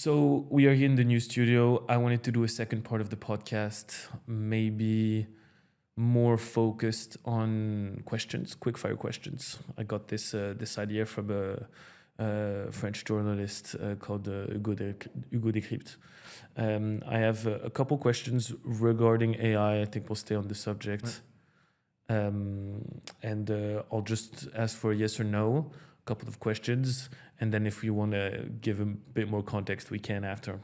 So we are here in the new studio. I wanted to do a second part of the podcast, maybe more focused on questions, quick fire questions. I got this idea from a French journalist called Hugo Décrypte. I have a couple questions regarding AI. I think we'll stay on the subject. And I'll just ask for a yes or no, a couple of questions, and then if you want to give a bit more context, we can after.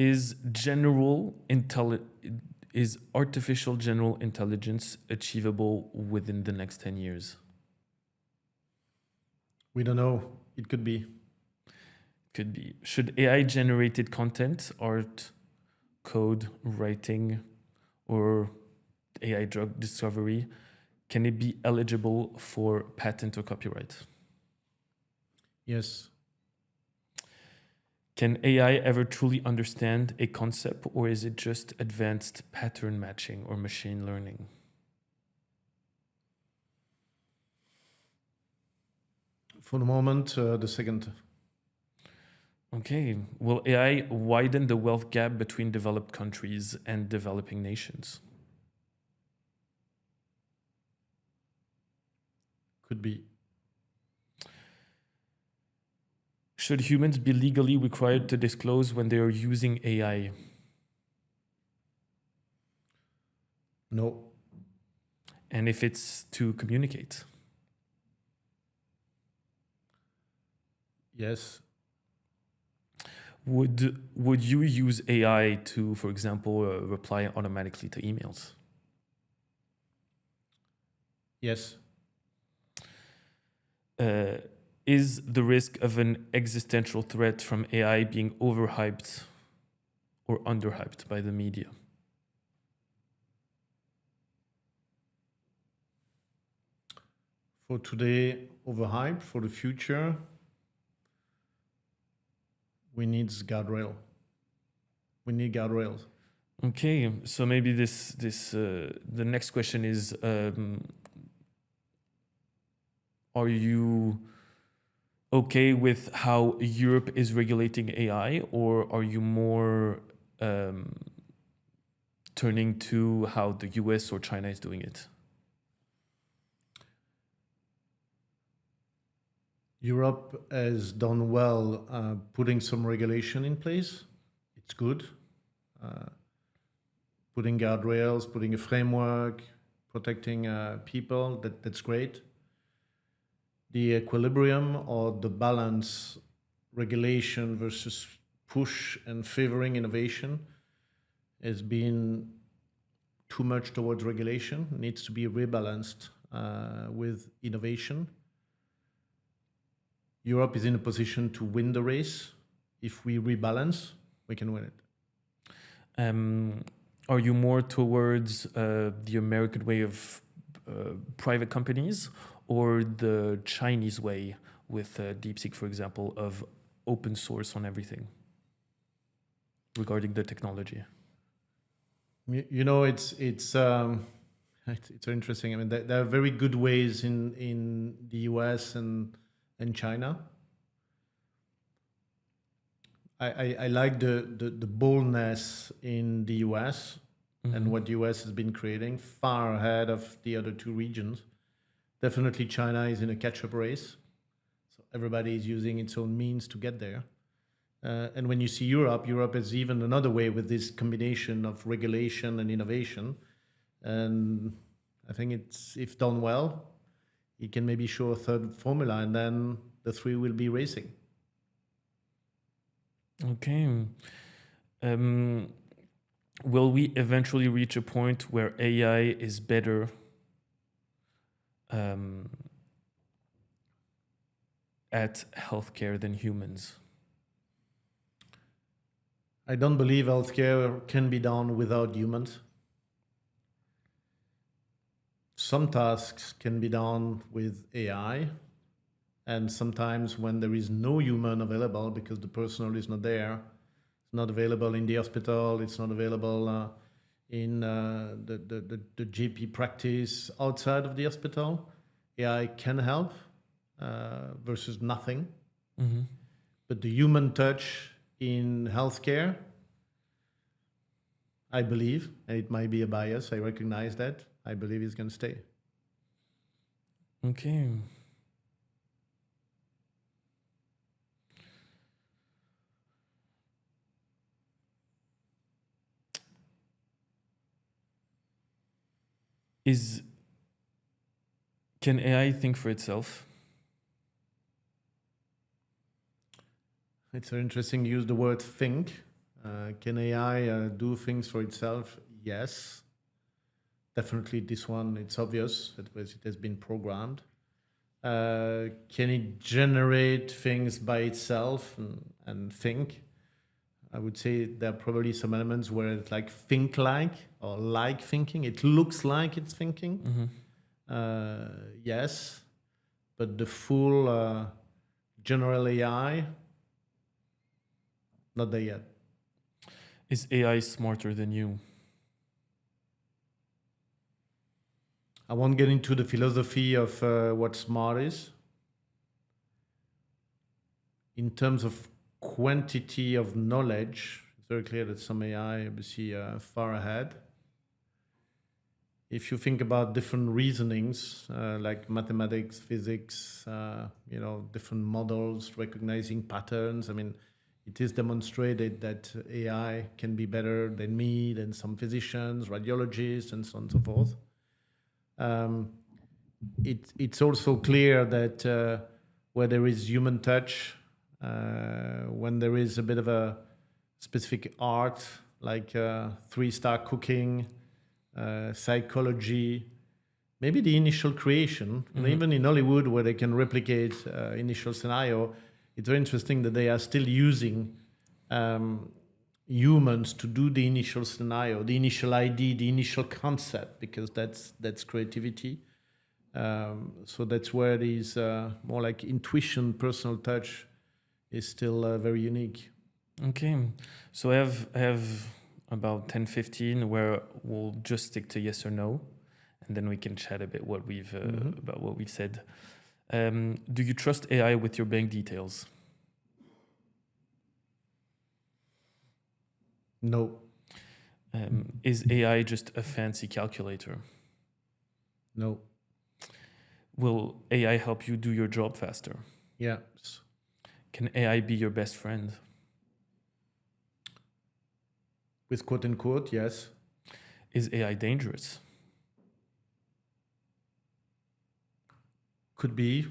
Is artificial general intelligence achievable within the next 10 years? We don't know. It could be. Could be. Should AI generated content, art, code, writing, or AI drug discovery, can it be eligible for patent or copyright? Yes. Can AI ever truly understand a concept, or is it just advanced pattern matching or machine learning? For the moment, the second. Okay. Will AI widen the wealth gap between developed countries and developing nations? Could be. Should humans be legally required to disclose when they are using AI? No. And if it's to communicate? Yes. Would you use AI to, for example, reply automatically to emails? Yes. Is the risk of an existential threat from AI being overhyped or underhyped by the media? For today, overhyped. For the future, we need guardrail. We need guardrails. Okay, so maybe the next question is, are you okay with how Europe is regulating AI, or are you more turning to how the US or China is doing it? Europe has done well putting some regulation in place. It's good. Putting guardrails, putting a framework, protecting people, that's great. The equilibrium or the balance, regulation versus push and favoring innovation, has been too much towards regulation. It needs to be rebalanced with innovation. Europe is in a position to win the race. If we rebalance, we can win it. Are you more towards the American way of private companies, or the Chinese way with DeepSeek, for example, of open source on everything regarding the technology? You know, it's interesting. I mean, there are very good ways in the US and China. I like the boldness in the US and what the US has been creating, far ahead of the other two regions. Definitely China is in a catch-up race. So everybody is using its own means to get there. And when you see Europe is even another way with this combination of regulation and innovation. And I think it's, if done well, it can maybe show a third formula, and then the three will be racing. Okay. Will we eventually reach a point where AI is better at healthcare than humans? I don't believe healthcare can be done without humans. Some tasks can be done with AI, and sometimes when there is no human available because the personnel is not there, it's not available in the hospital, it's not available in the GP practice outside of the hospital, AI can help versus nothing. But the human touch in healthcare, I believe, and it might be a bias, I recognize that, I believe it's going to stay. Okay. Can AI think for itself? It's very interesting you use the word think. Can AI do things for itself? Yes. Definitely this one, it's obvious that it has been programmed. Can it generate things by itself and think? I would say there are probably some elements where it's like think like or like thinking. It looks like it's thinking. Yes. But the full general AI, not there yet. Is AI smarter than you? I won't get into the philosophy of what smart is. In terms of quantity of knowledge, it's very clear that some AI obviously far ahead. If you think about different reasonings, like mathematics, physics, different models, recognizing patterns, I mean, it is demonstrated that AI can be better than me, than some physicians, radiologists, and so on and so forth. It's also clear that where there is human touch, when there is a bit of a specific art, like 3-star cooking, psychology, maybe the initial creation, and even in Hollywood where they can replicate initial scenario, it's very interesting that they are still using humans to do the initial scenario, the initial idea, the initial concept, because that's creativity. So that's where these more like intuition, personal touch is still very unique. Okay. So I have about 10, 15 where we'll just stick to yes or no, and then we can chat a bit about what we've said. Do you trust AI with your bank details? No. Is AI just a fancy calculator? No. Will AI help you do your job faster? Yes. Can AI be your best friend? With quote unquote, yes. Is AI dangerous? Could be.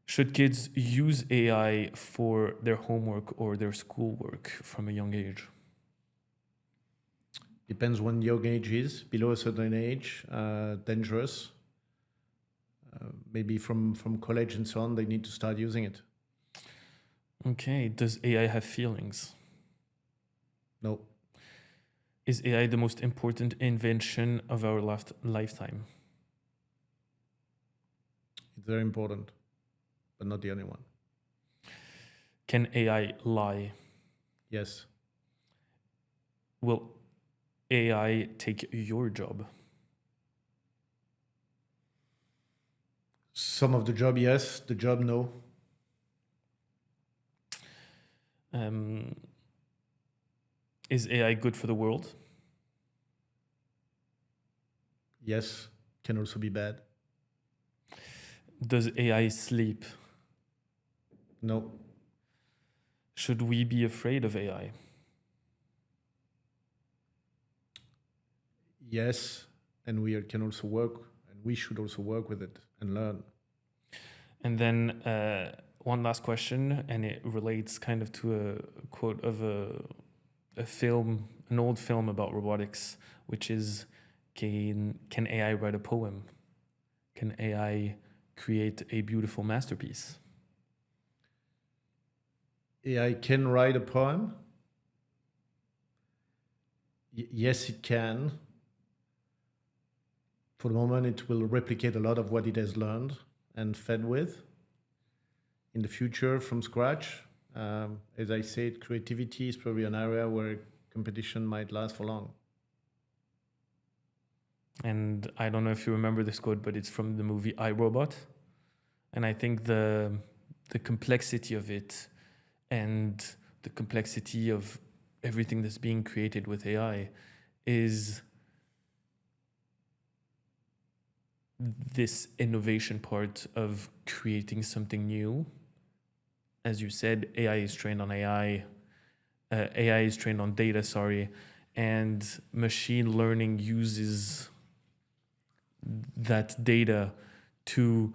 Should kids use AI for their homework or their schoolwork from a young age? Depends when young age is. Below a certain age, dangerous. Maybe from college and so on, they need to start using it. Okay. Does AI have feelings? No. Is AI the most important invention of our lifetime? It's very important, but not the only one. Can AI lie? Yes. Will AI take your job? Some of the job, yes. The job, no. Is AI good for the world? Yes. Can also be bad. Does AI sleep? No. Should we be afraid of AI? Yes. And we can also work, and we should also work with it and learn. And then one last question, and it relates kind of to a quote of a film, an old film about robotics, which is, can AI write a poem? Can AI create a beautiful masterpiece? AI can write a poem. Yes, it can. For the moment, it will replicate a lot of what it has learned and fed with. In the future, from scratch, as I said, creativity is probably an area where competition might last for long. And I don't know if you remember this quote, but it's from the movie I, Robot. And I think the the complexity of it and the complexity of everything that's being created with AI is this innovation part of creating something new. As you said, AI is trained on AI. AI is trained on data, and machine learning uses that data to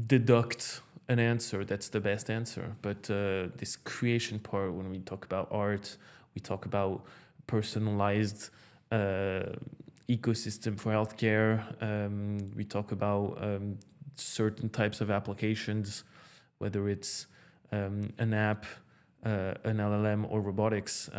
deduct an answer that's the best answer. But this creation part, when we talk about art, we talk about personalized ecosystem for healthcare. We talk about certain types of applications, whether it's an app, an LLM, or robotics.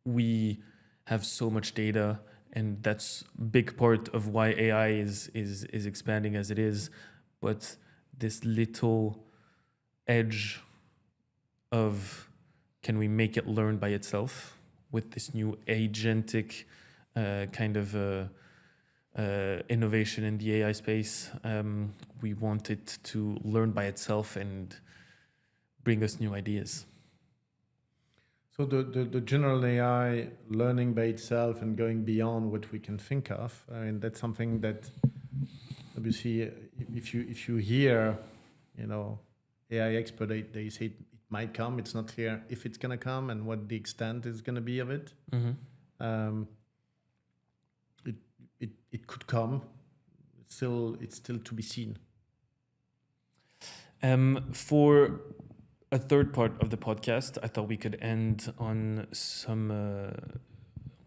We have so much data, and that's a big part of why AI is expanding as it is. But this little edge of, can we make it learn by itself with this new agentic kind of innovation in the AI space? We want it to learn by itself and bring us new ideas. So the general AI learning by itself and going beyond what we can think of, I mean, that's something that obviously, if you hear, AI expert, they say it might come. It's not clear if it's going to come and what the extent is going to be of it. Mm-hmm. It could come. It's still to be seen. For a third part of the podcast, I thought we could end on some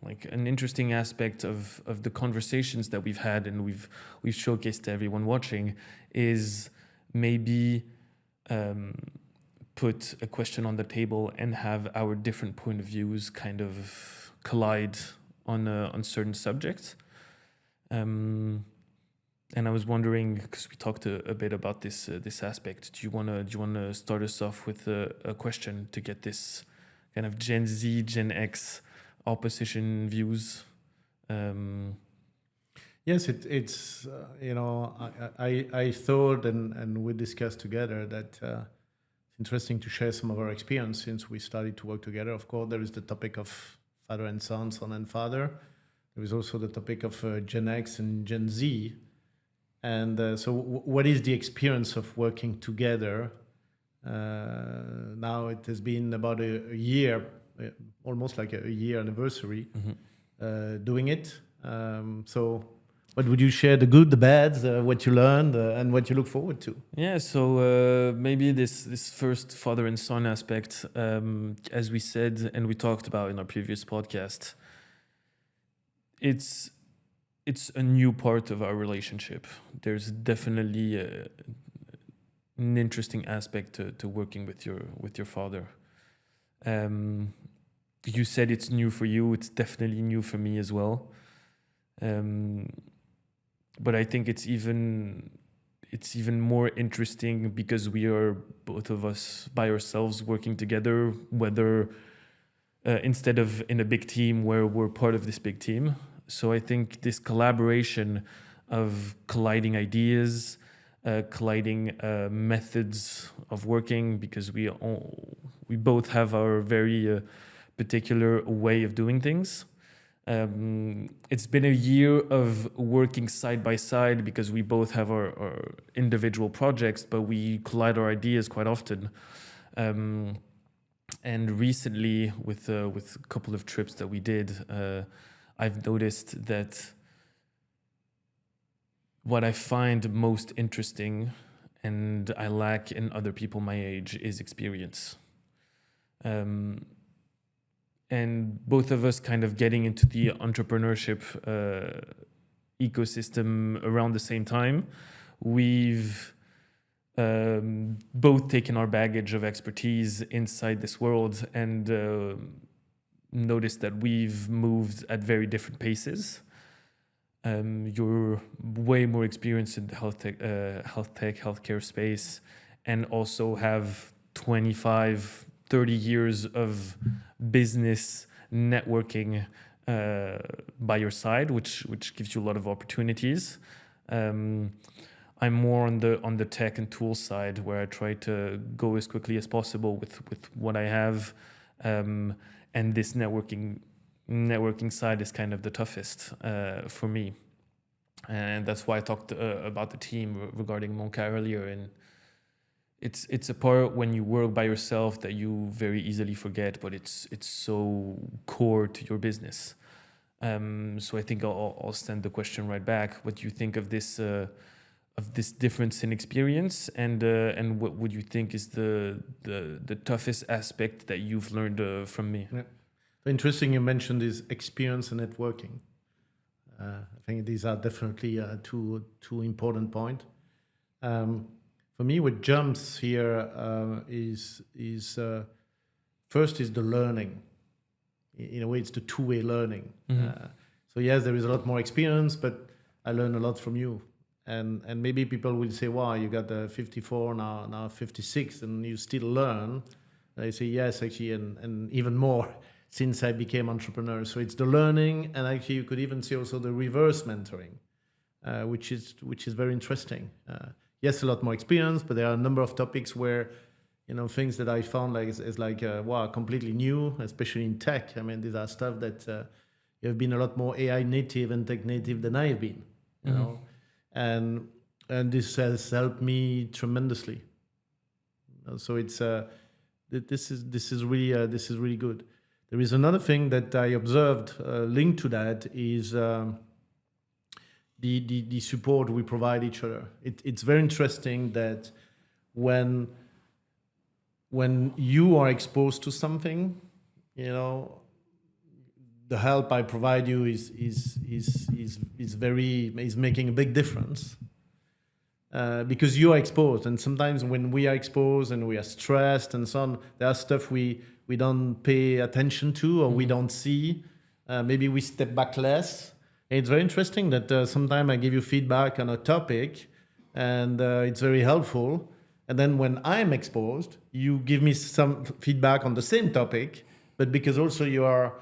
like an interesting aspect of the conversations that we've had and we've showcased to everyone watching, is maybe put a question on the table and have our different point of views kind of collide on certain subjects. And I was wondering, because we talked a bit about this aspect, do you wanna start us off with a question to get this kind of Gen Z, Gen X opposition views? Yes, it's I thought and we discussed together that it's interesting to share some of our experience since we started to work together. Of course, there is the topic of father and son, son and father. There is also the topic of Gen X and Gen Z. And so what is the experience of working together? Now it has been about a year, almost like a year anniversary, doing it. So what would you share, the good, the bad, what you learned, and what you look forward to? Yeah, so maybe this first father and son aspect, as we said and we talked about in our previous podcast, it's a new part of our relationship. There's definitely an interesting aspect to working with your father. You said it's new for you. It's definitely new for me as well. But I think it's even more interesting because we are both of us by ourselves working together, whether instead of in a big team where we're part of this big team. So I think this collaboration of colliding ideas, colliding methods of working, because we both have our very particular way of doing things. It's been a year of working side by side because we both have our individual projects, but we collide our ideas quite often. And recently, with a couple of trips that we did, I've noticed that what I find most interesting and I lack in other people my age is experience. And both of us kind of getting into the entrepreneurship ecosystem around the same time, we've both taken our baggage of expertise inside this world and noticed that we've moved at very different paces. You're way more experienced in the healthcare space, and also have 25, 30 years of business networking by your side, which gives you a lot of opportunities. Um, I'm more on the tech and tool side, where I try to go as quickly as possible with what I have, and this networking side is kind of the toughest for me, and that's why I talked about the team regarding Monka earlier. And it's a part when you work by yourself that you very easily forget, but it's so core to your business. So I think I'll send the question right back. What do you think of this difference in experience, and what would you think is the toughest aspect that you've learned from me? Yeah. Interesting you mentioned is experience and networking. I think these are definitely two important points. For me, what jumps here is first is the learning. In a way, it's the two-way learning. So yes, there is a lot more experience, but I learn a lot from you. And maybe people will say, wow, you got 54, now 56, and you still learn. And I say, yes, actually, and even more since I became entrepreneur. So it's the learning, and actually you could even see also the reverse mentoring, which is very interesting. Yes, a lot more experience, but there are a number of topics where, things that I found is like, wow, completely new, especially in tech. I mean, these are stuff that you have been a lot more AI native and tech native than I have been, you know, and this has helped me tremendously. So it's this is really good. There is another thing that I observed linked to that is the support we provide each other. It's very interesting that when you are exposed to something, the help I provide you is making a big difference. Because you are exposed, and sometimes when we are exposed and we are stressed and so on, there are stuff we don't pay attention to, or we don't see. Maybe we step back less. It's very interesting that sometimes I give you feedback on a topic, and it's very helpful. And then when I'm exposed, you give me some feedback on the same topic, but because also you are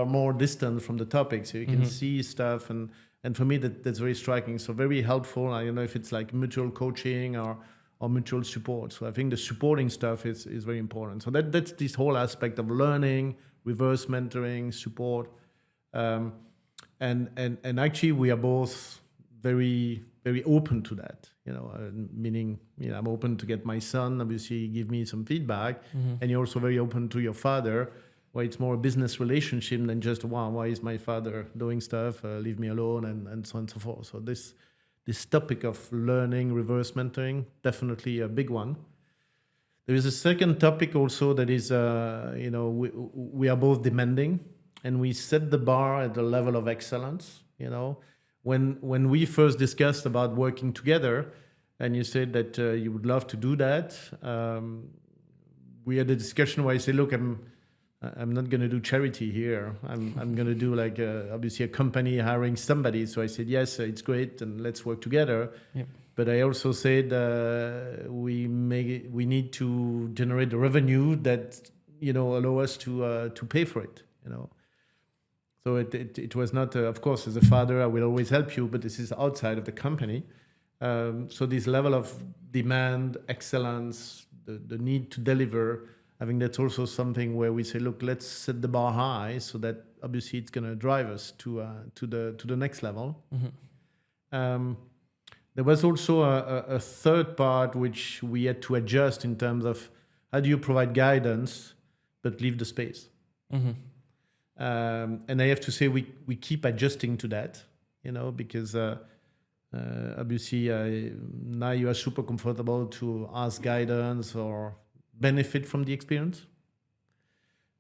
more distant from the topic, so you can see stuff, and for me that's very striking. So very helpful. I don't know if it's like mutual coaching or mutual support. So I think the supporting stuff is very important. So that's this whole aspect of learning, reverse mentoring, support. And actually we are both very, very open to that, meaning, I'm open to get my son, obviously give me some feedback, and you're also very open to your father, where it's more a business relationship than just, wow, why is my father doing stuff, leave me alone, and so on and so forth. So this topic of learning, reverse mentoring, definitely a big one. There is a second topic also that is, we are both demanding, and we set the bar at the level of excellence. When we first discussed about working together, and you said that you would love to do that, we had a discussion where I said, look, I'm not going to do charity here. I'm going to do like obviously a company hiring somebody. So I said, yes, it's great, and let's work together. Yep. But I also said we need to generate the revenue that allow us to pay for it. So it was not, of course, as a father, I will always help you, but this is outside of the company. So this level of demand, excellence, the need to deliver, I think that's also something where we say, look, let's set the bar high, so that obviously it's going to drive us to the next level. There was also a third part which we had to adjust in terms of how do you provide guidance but leave the space. And I have to say we keep adjusting to that, because obviously now you are super comfortable to ask guidance or benefit from the experience.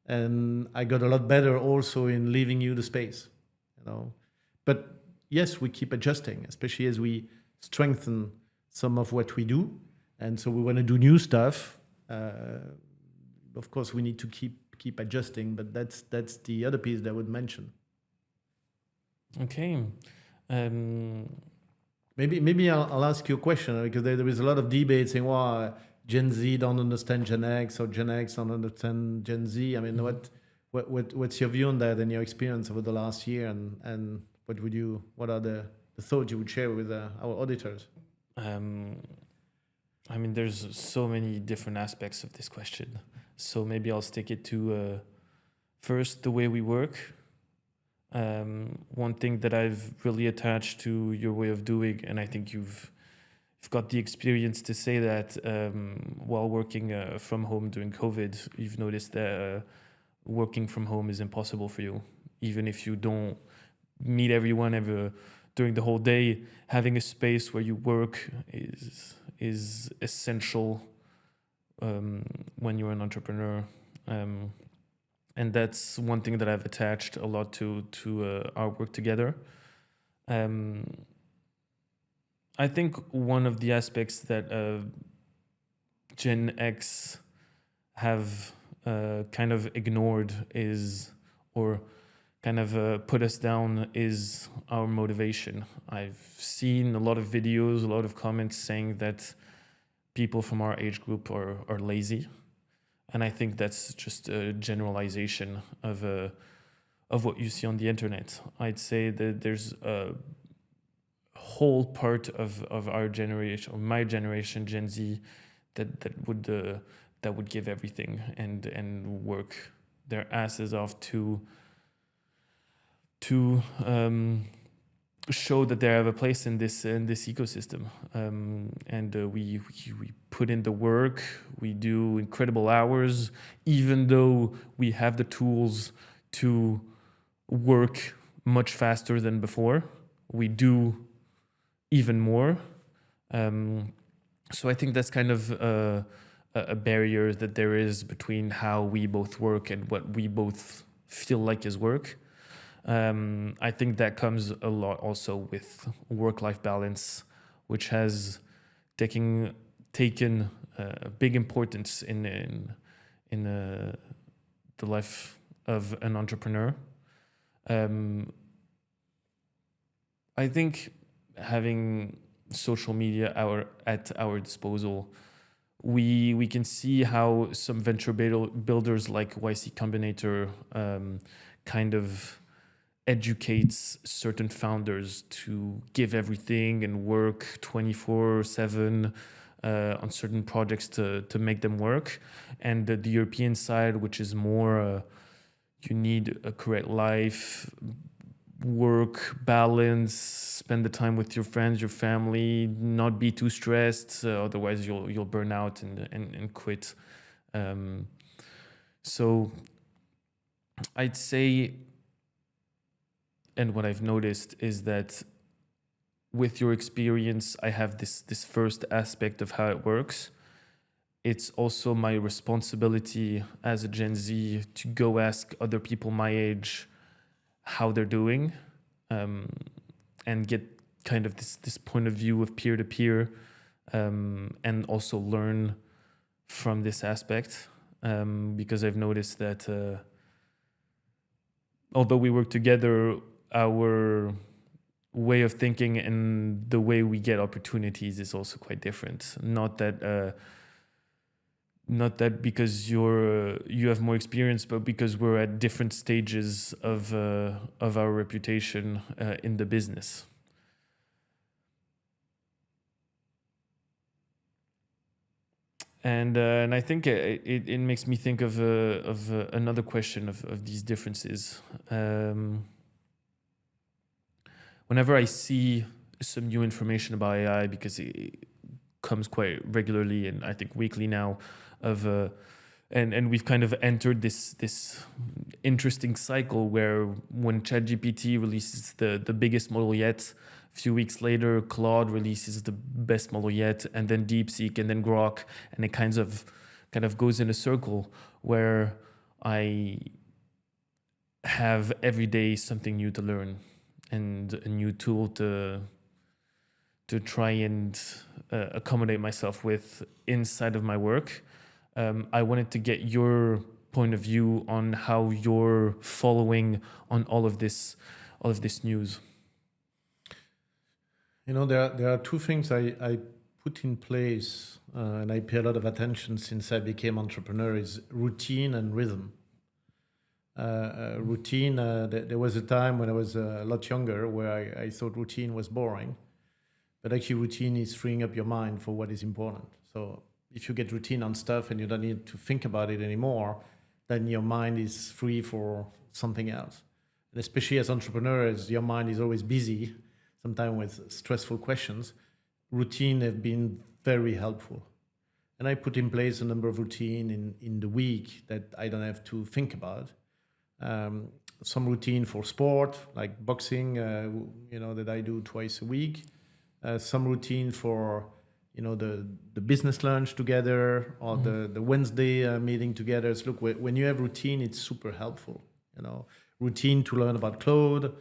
And I got a lot better also in leaving you the space, But yes, we keep adjusting, especially as we strengthen some of what we do. And so we want to do new stuff. Of course, we need to keep adjusting, but that's the other piece that I would mention. Okay. Maybe I'll ask you a question, because there is a lot of debate saying, well, Gen Z don't understand Gen X, or Gen X don't understand Gen Z. I mean, what's your view on that and your experience over the last year, and what are the the thought you would share with our auditors? I mean, there's so many different aspects of this question. So maybe I'll stick it to first the way we work. One thing that I've really attached to your way of doing, and I think you've got the experience to say that while working from home during COVID, you've noticed that working from home is impossible for you. Even if you don't meet everyone ever during the whole day, having a space where you work is essential when you're an entrepreneur. And that's one thing that I've attached a lot to our work together. I think one of the aspects that Gen X have kind of ignored is, or kind of put us down, is our motivation. I've seen a lot of videos, a lot of comments saying that people from our age group are lazy. And I think that's just a generalization of what you see on the internet. I'd say that there's a whole part of our generation, or my generation, Gen Z, that would give everything and work their asses off to show that they have a place in this ecosystem. And we put in the work. We do incredible hours, even though we have the tools to work much faster than before. We do even more. So I think that's kind of a barrier that there is between how we both work and what we both feel like is work. I think that comes a lot also with work-life balance, which has taken a big importance in the life of an entrepreneur. I think having social media at our disposal, we can see how some venture builders like YC Combinator kind of educates certain founders to give everything and work 24/7 on certain projects to make them work. And the European side, which is more you need a correct life, work balance, spend the time with your friends, your family, not be too stressed, otherwise you'll burn out and quit. So I'd say, and what I've noticed is that with your experience, I have this first aspect of how it works. It's also my responsibility as a Gen Z to go ask other people my age how they're doing, and get kind of this point of view of peer-to-peer, and also learn from this aspect, because I've noticed that although we work together, our way of thinking and the way we get opportunities is also quite different. Not that because you have more experience, but because we're at different stages of our reputation in the business. And I think it makes me think of another question of these differences. Whenever I see some new information about AI, because it comes quite regularly and I think weekly now, and we've kind of entered this interesting cycle where when ChatGPT releases the biggest model yet, a few weeks later Claude releases the best model yet, and then DeepSeek, and then Grok, and it kind of goes in a circle where I have every day something new to learn and a new tool to try and accommodate myself with inside of my work. I wanted to get your point of view on how you're following on all of this news. You know, there are two things I put in place, and I pay a lot of attention since I became entrepreneur, is routine and rhythm. routine. There was a time when I was a lot younger where I thought routine was boring, but actually routine is freeing up your mind for what is important. So if you get routine on stuff and you don't need to think about it anymore, then your mind is free for something else. And especially as entrepreneurs, your mind is always busy, sometimes with stressful questions. Routine have been very helpful. And I put in place a number of routine in the week that I don't have to think about. Some routine for sport, like boxing, that I do twice a week. Some routine for, the business lunch together or the Wednesday meeting together. So look, when you have routine, it's super helpful. Routine to learn about cloud.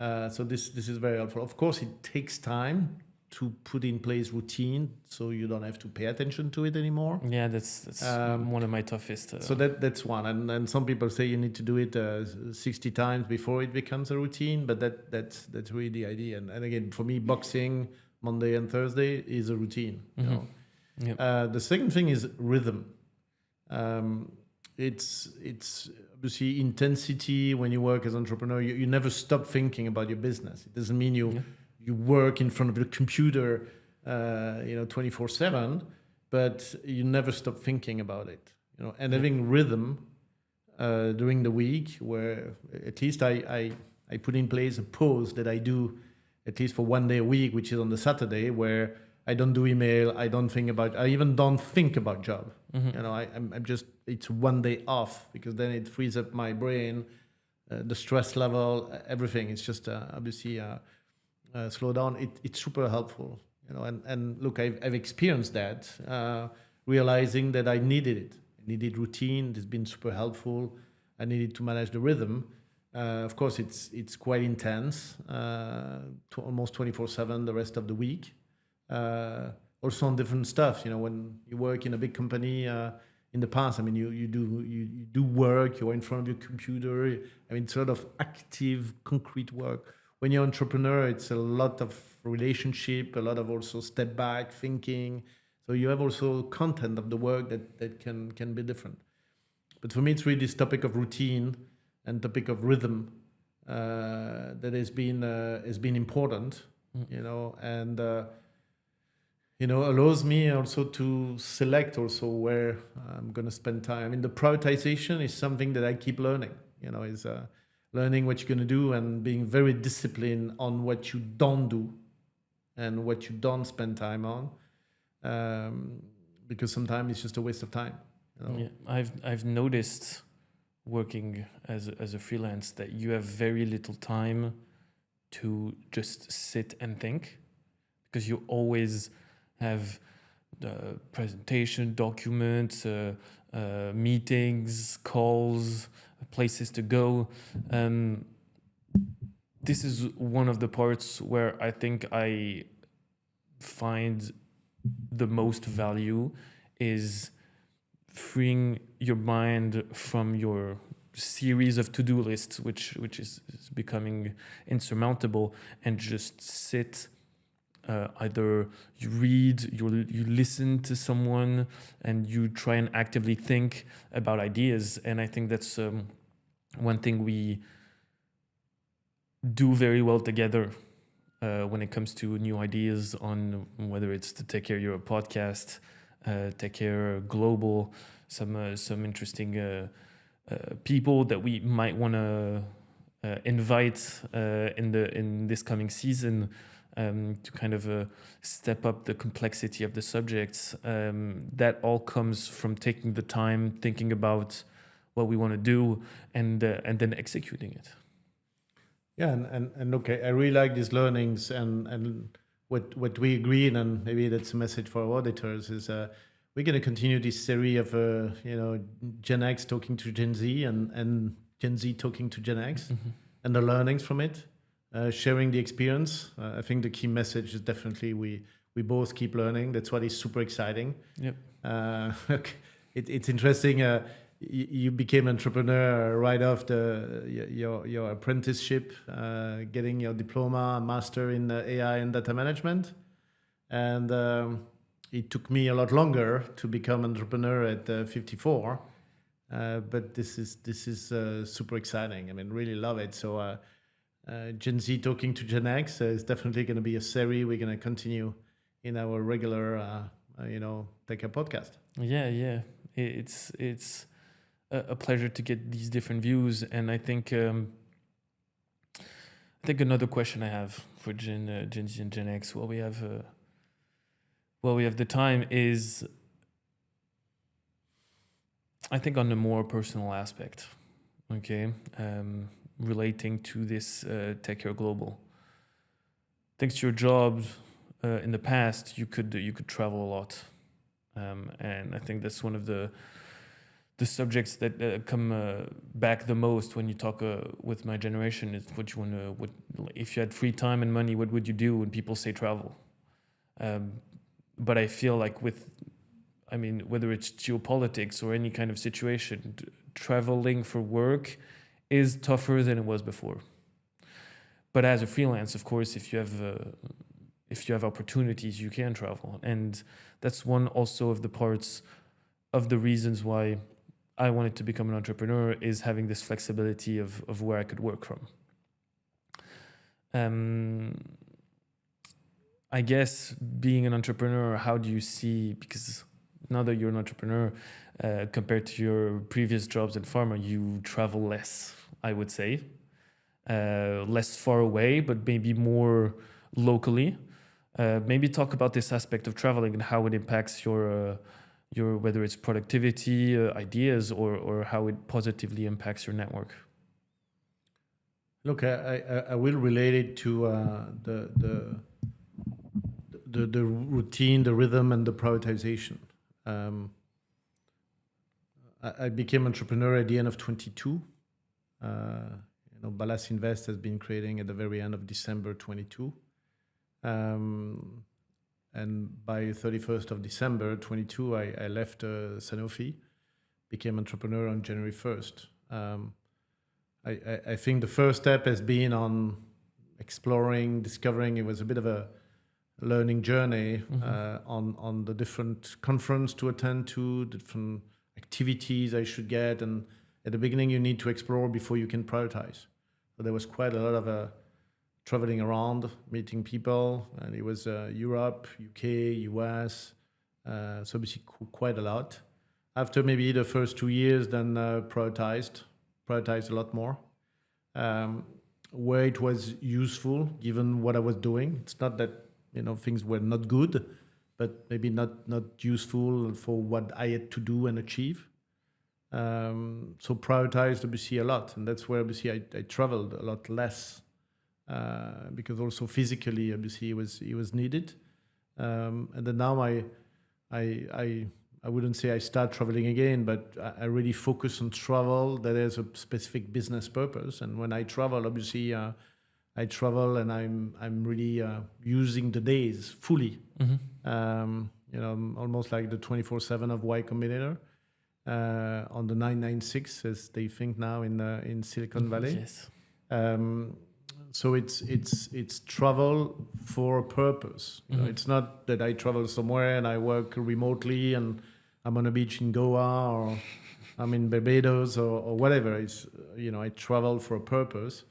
So this is very helpful. Of course, it takes time to put in place routine, so you don't have to pay attention to it anymore. Yeah, that's one of my toughest. So that's one, and some people say you need to do it 60 times before it becomes a routine, but that's really the idea. And again, for me, boxing Monday and Thursday is a routine. Yep. The second thing is rhythm. It's obviously intensity when you work as an entrepreneur. You never stop thinking about your business. It doesn't mean you work in front of the computer 24/7, but you never stop thinking about it. And having rhythm during the week, where at least I put in place a pause that I do at least for one day a week, which is on the Saturday, where I don't do email, I even don't think about job. I'm just, it's one day off, because then it frees up my brain, the stress level, everything. It's just obviously slow down. It's super helpful, and look, I've experienced that, realizing that I needed it. I needed routine. It's been super helpful. I needed to manage the rhythm. Of course, it's quite intense, almost 24/7 the rest of the week. Also on different stuff, when you work in a big company, in the past, I mean, you do work, you're in front of your computer. I mean, sort of active, concrete work. When you're an entrepreneur, it's a lot of relationship, a lot of also step back thinking. So you have also content of the work that can be different. But for me, it's really this topic of routine and topic of rhythm that has been important, and allows me also to select also where I'm going to spend time. I mean, the prioritization is something that I keep learning. Is learning what you're going to do and being very disciplined on what you don't do and what you don't spend time on, because sometimes it's just a waste of time. Yeah, I've noticed working as a freelance that you have very little time to just sit and think, because you always have the presentation, documents, meetings, calls, places to go. This is one of the parts where I think I find the most value, is freeing your mind from your series of to-do lists, which is becoming insurmountable, and just sit. Either you read, you listen to someone, and you try and actively think about ideas. And I think that's one thing we do very well together when it comes to new ideas, on whether it's to take care of your podcast, take care of global, some interesting people that we might want to invite in this coming season. To kind of step up the complexity of the subjects. That all comes from taking the time, thinking about what we want to do, and then executing it. Yeah, and okay, I really like these learnings, and what we agreed, and maybe that's a message for our auditors, is we're going to continue this series of Gen X talking to Gen Z, and Gen Z talking to Gen X, and the learnings from it. Sharing the experience. I think the key message is definitely we both keep learning. That's what is super exciting. Yep. It's interesting. You became an entrepreneur right after your apprenticeship, getting your diploma, master in AI and data management, and it took me a lot longer to become an entrepreneur at 54. but this is super exciting. I mean, really love it. So Gen Z talking to Gen X is definitely going to be a series we're going to continue in our regular, Tech Hub podcast. Yeah. It's a pleasure to get these different views, and I think another question I have for Gen Z and Gen X, while we have the time, is I think on the more personal aspect, okay, relating to this Tech Hub Global. Thanks to your jobs in the past, you could travel a lot, and I think that's one of the subjects that come back the most when you talk with my generation. Is what you want to, what if you had free time and money, what would you do when people say travel? But I feel like whether it's geopolitics or any kind of situation, traveling for work is tougher than it was before. But as a freelance, of course, if you have opportunities, you can travel, and that's one also of the parts of the reasons why I wanted to become an entrepreneur, is having this flexibility of where I could work from. I guess being an entrepreneur, how do you see, because now that you're an entrepreneur, compared to your previous jobs in pharma, you travel less, I would say. Less far away, but maybe more locally. Maybe talk about this aspect of traveling and how it impacts your whether it's productivity, ideas, or how it positively impacts your network. Look, I will relate it to the routine, the rhythm, and the prioritization. I became entrepreneur at the end of 22. Ballas Invest has been creating at the very end of December 22. And by 31st of December 22, I left Sanofi, became entrepreneur on January 1st. I think the first step has been on exploring, discovering. It was a bit of a learning journey on the different conference to attend to, different activities I should get. And at the beginning, you need to explore before you can prioritize. So there was quite a lot of traveling around, meeting people, and it was Europe, UK, US, so basically quite a lot. After maybe the first 2 years, then prioritized a lot more. Where it was useful, given what I was doing. It's not that things were not good, but maybe not useful for what I had to do and achieve. So prioritized obviously a lot, and that's where obviously I traveled a lot less. Because also physically, obviously, it was needed, and then now I wouldn't say I start traveling again, but I really focus on travel that has a specific business purpose. And when I travel, obviously, I travel and I'm really using the days fully. Almost like the 24/7 of Y Combinator on the 996, as they think now in Silicon Valley. Yes. So it's travel for a purpose. It's not that I travel somewhere and I work remotely and I'm on a beach in Goa or I'm in Barbados or whatever. It's I travel for a purpose.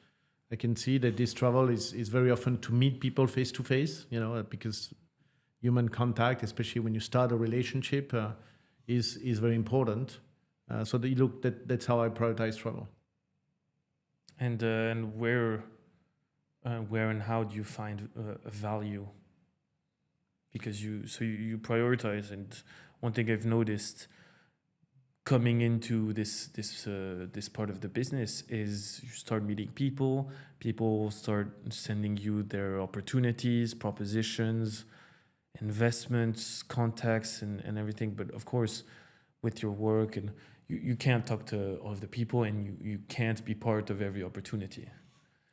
I can see that this travel is very often to meet people face to face. Because human contact, especially when you start a relationship, is very important. So that's how I prioritize travel. And where and how do you find a value? Because you prioritize, and one thing I've noticed coming into this part of the business is you start meeting people start sending you their opportunities, propositions, investments, contacts, and everything. But of course, with your work, and you can't talk to all of the people, and you can't be part of every opportunity.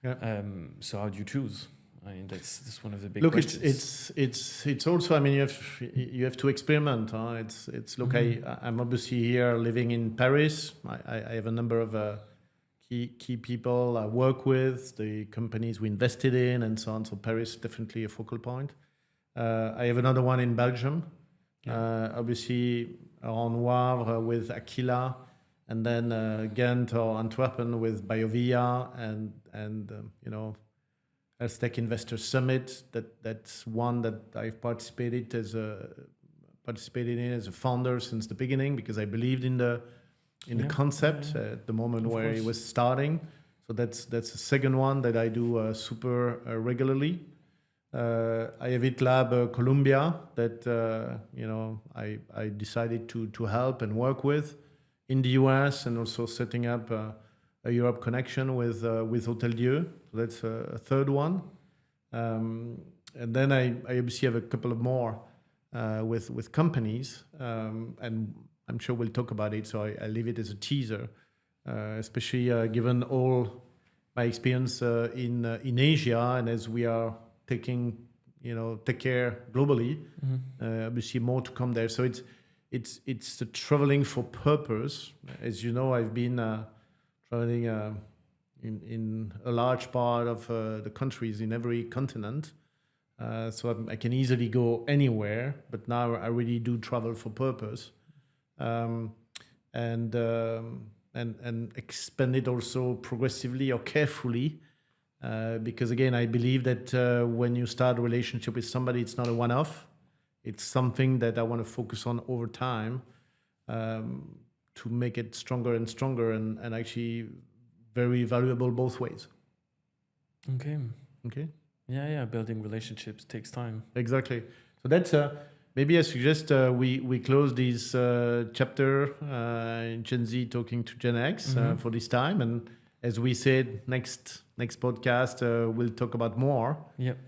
Yeah. So how do you choose? I mean, that's one of the big look. questions. It's also. I mean, you have to experiment. It's look. I'm obviously here living in Paris. I have a number of key people I work with, the companies we invested in, and so on. So Paris is definitely a focal point. I have another one in Belgium. Obviously around Wavre with Aquila. and then Ghent or Antwerpen with BioVia and Health Tech Investor Summit. That's one that I've participated in as a founder since the beginning, because I believed in the concept at the moment where it was starting. So that's the second one that I do super regularly. I have ITLab Colombia that I decided to help and work with in the US, and also setting up a Europe connection with Hotel Dieu. So that's a third one. And then I obviously have a couple of more with companies, and I'm sure we'll talk about it. So I leave it as a teaser, especially given all my experience in Asia, and as we are take care globally. Obviously, more to come there. So it's traveling for purpose. As you know, I've been traveling in a large part of the countries in every continent. So I can easily go anywhere, but now I really do travel for purpose, and expand it also progressively or carefully. Because again, I believe that when you start a relationship with somebody, it's not a one-off. It's something that I want to focus on over time, to make it stronger and stronger, and actually very valuable both ways. Okay. Okay. Yeah. Building relationships takes time. Exactly. So that's maybe I suggest we close this chapter in Gen Z talking to Gen X for this time, and as we said, next podcast we'll talk about more. Yep.